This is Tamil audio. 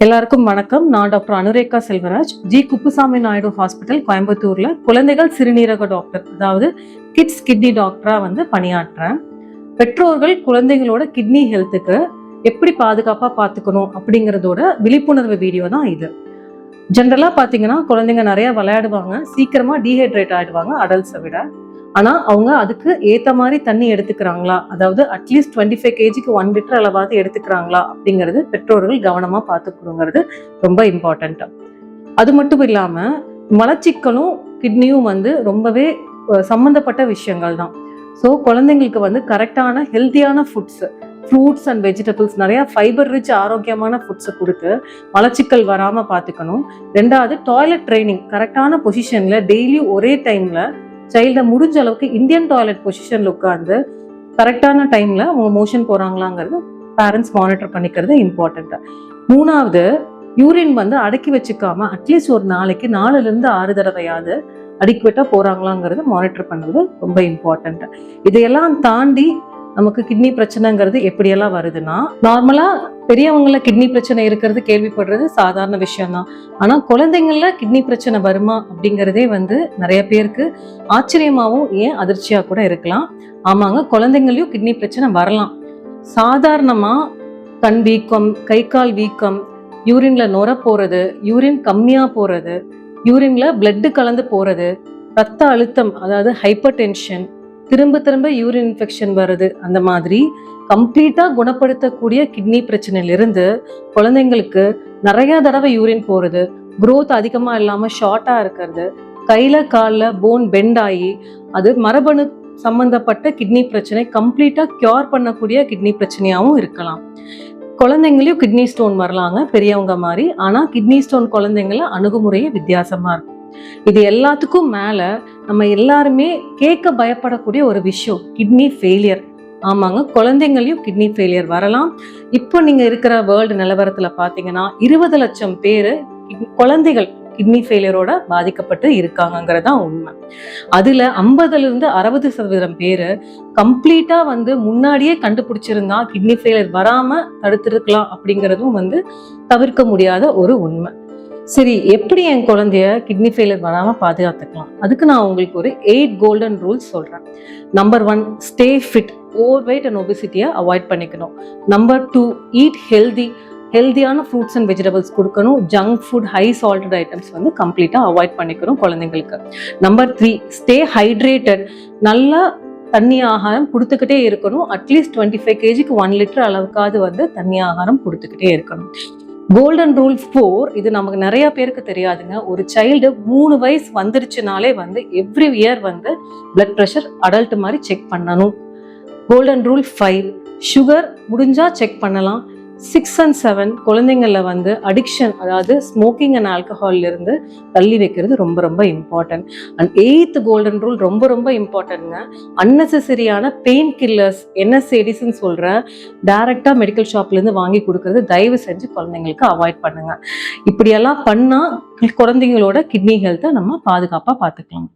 எல்லாருக்கும் வணக்கம். நான் doctor Anureka Selvaraj, G Kuppusamy Naidu hospital, கோயம்புத்தூர்ல குழந்தைகள் சிறுநீரக டாக்டர், அதாவது கிட்ஸ் கிட்னி டாக்டரா பணியாற்றுறேன். பெற்றோர்கள் குழந்தைங்களோட கிட்னி ஹெல்த்துக்கு எப்படி பாதுகாப்பா பார்த்துக்கணும் அப்படிங்கறதோட விழிப்புணர்வு வீடியோ தான் இது. ஜென்ரலா பாத்தீங்கன்னா குழந்தைங்க நிறைய விளையாடுவாங்க, சீக்கிரமா டீஹைட்ரேட் ஆயிடுவாங்க அடல்ட்ஸை விட. ஆனா அவங்க அதுக்கு ஏத்த மாதிரி தண்ணி எடுத்துக்கிறாங்களா, அதாவது அட்லீஸ்ட் 25 kgக்கு 1 லிட்டர் அளவாவது எடுத்துக்கிறாங்களா அப்படிங்கிறது பெற்றோர்கள் கவனமா பார்த்துக்கணுங்கிறது ரொம்ப இம்பார்ட்டன்ட். அது மட்டும் இல்லாம மலச்சிக்கலும் கிட்னியும் ரொம்பவே சம்பந்தப்பட்ட விஷயங்கள் தான். ஸோ குழந்தைங்களுக்கு கரெக்டான ஹெல்த்தியான ஃப்ரூட்ஸ் அண்ட் வெஜிடபிள்ஸ், நிறைய ஃபைபர் ரிச் ஆரோக்கியமான ஃபுட்ஸை கொடுத்து மலச்சிக்கல் வராம பார்த்துக்கணும். ரெண்டாவது, டாய்லெட் ட்ரைனிங் கரெக்டான பொசிஷன்ல டெய்லியும் ஒரே டைம்ல சைல்டை முடிஞ்ச அளவுக்கு இந்தியன் டாய்லெட் பொசிஷன்ல உட்காந்து கரெக்டான டைம்ல அவங்க மோஷன் போறாங்களாங்கிறது பேரண்ட்ஸ் மானிட்டர் பண்ணிக்கிறது இம்பார்ட்டன்ட். மூணாவது, யூரின் அடக்கி வச்சுக்காம அட்லீஸ்ட் ஒரு நாளைக்கு 4-6 தடவையாவது அடிக்குவேட்டா போறாங்களாங்கிறது மானிட்டர் பண்ணுறது ரொம்ப இம்பார்ட்டன்ட். இதையெல்லாம் தாண்டி நமக்கு கிட்னி பிரச்சனைங்கிறது எப்படியெல்லாம் வருதுன்னா, நார்மலா பெரியவங்கள கிட்னி பிரச்சனை இருக்கிறது கேள்விப்படுறது சாதாரண விஷயம்தான். ஆனா குழந்தைங்கள்ல கிட்னி பிரச்சனை வருமா அப்படிங்கிறதே நிறைய பேருக்கு ஆச்சரியமாவும் ஏன் அதிர்ச்சியா கூட இருக்கலாம். ஆமாங்க, குழந்தைங்களையும் கிட்னி பிரச்சனை வரலாம். சாதாரணமா கண் வீக்கம், கை கால் வீக்கம், யூரின்ல நுர போறது, யூரின் கம்மியா போறது, யூரின்ல பிளட் கலந்து போறது, ரத்த அழுத்தம் அதாவது ஹைப்பர் டென்ஷன், திரும்ப திரும்ப யூரின் இன்ஃபெக்ஷன் வருது, அந்த மாதிரி கம்ப்ளீட்டா குணப்படுத்தக்கூடிய கிட்னி பிரச்சனையிலிருந்து குழந்தைங்களுக்கு நிறைய தடவை யூரின் போறது, growth அதிகமா இல்லாம ஷார்ட்டா இருக்கிறது, கையில காலில் போன் பெண்ட் ஆகி அது மரபணு சம்பந்தப்பட்ட கிட்னி பிரச்சனை கம்ப்ளீட்டா கியூர் பண்ணக்கூடிய கிட்னி பிரச்சனையாகவும் இருக்கலாம். குழந்தைங்களையும் கிட்னி ஸ்டோன் வரலாங்க பெரியவங்க மாதிரி. ஆனா கிட்னி ஸ்டோன் குழந்தைங்கள அணுகுமுறையே வித்தியாசமா இருக்கும். இது எல்லாத்துக்கும் மேல நம்ம எல்லாருமே கேட்க பயப்படக்கூடிய ஒரு விஷயம், கிட்னி ஃபெயிலியர். ஆமாங்க, குழந்தைங்களையும் கிட்னி ஃபெயிலியர் வரலாம். இப்போ நீங்க இருக்கிற வேர்ல்டு நிலவரத்துல பாத்தீங்கன்னா 20 லட்சம் பேரு குழந்தைகள் கிட்னி ஃபெயிலியரோட பாதிக்கப்பட்டு இருக்காங்கிறதான் உண்மை. அதுல 50-60% பேரு கம்ப்ளீட்டா முன்னாடியே கண்டுபிடிச்சிருந்தா கிட்னி ஃபெயிலியர் வராம தடுத்திருக்கலாம் அப்படிங்கிறதும் தவிர்க்க முடியாத ஒரு உண்மை. சரி, எப்படி என் குழந்தைய கிட்னி ஃபெயிலியர் வராம பாதுகாத்துக்கலாம்? அதுக்கு நான் உங்களுக்கு ஒரு 8 கோல்டன் ரூல்ஸ் சொல்றேன். Number 1, stay fit. Overweight and ஒபிசிட்டியை அவாய்ட் பண்ணிக்கணும். நம்பர் 2, ஈட் ஹெல்தியான ஃப்ரூட்ஸ் அண்ட் வெஜிடபிள்ஸ் கொடுக்கணும். Junk food, high salted items கம்ப்ளீட்டா அவாய்ட் பண்ணிக்கணும் குழந்தைங்களுக்கு. Number 3, stay hydrated. நல்லா தண்ணி ஆகாரம் கொடுத்துக்கிட்டே இருக்கணும். அட்லீஸ்ட் 25 kgக்கு 1 லிட்டர் அளவுக்காவது தண்ணி ஆகாரம் கொடுத்துக்கிட்டே இருக்கணும். கோல்டன் ரூல் 4, இது நமக்கு நிறைய பேருக்கு தெரியாதுங்க. ஒரு சைல்டு 3 வயசு வந்துருச்சுனாலே every year blood pressure adult மாதிரி செக் பண்ணணும். கோல்டன் ரூல் 5, சுகர் முடிஞ்சா செக் பண்ணலாம். 6 and 7 குழந்தைங்கள அடிக்ஷன், அதாவது ஸ்மோக்கிங் அண்ட் ஆல்கஹால்ல இருந்து தள்ளி வைக்கிறது ரொம்ப ரொம்ப important. And 8th golden rule ரொம்ப ரொம்ப இம்பார்ட்டன்ட்ங்க. அன்னெசரியான பெயின் கில்லர்ஸ், NSAIDs சொல்ற டைரக்டா மெடிக்கல் ஷாப்ல இருந்து வாங்கி கொடுக்கறது தயவு செஞ்சு குழந்தைங்களுக்கு அவாய்ட் பண்ணுங்க. இப்படியெல்லாம் பண்ணா குழந்தைங்களோட கிட்னி ஹெல்த்தை நம்ம பாதுகாப்பா பார்த்துக்கலாம்.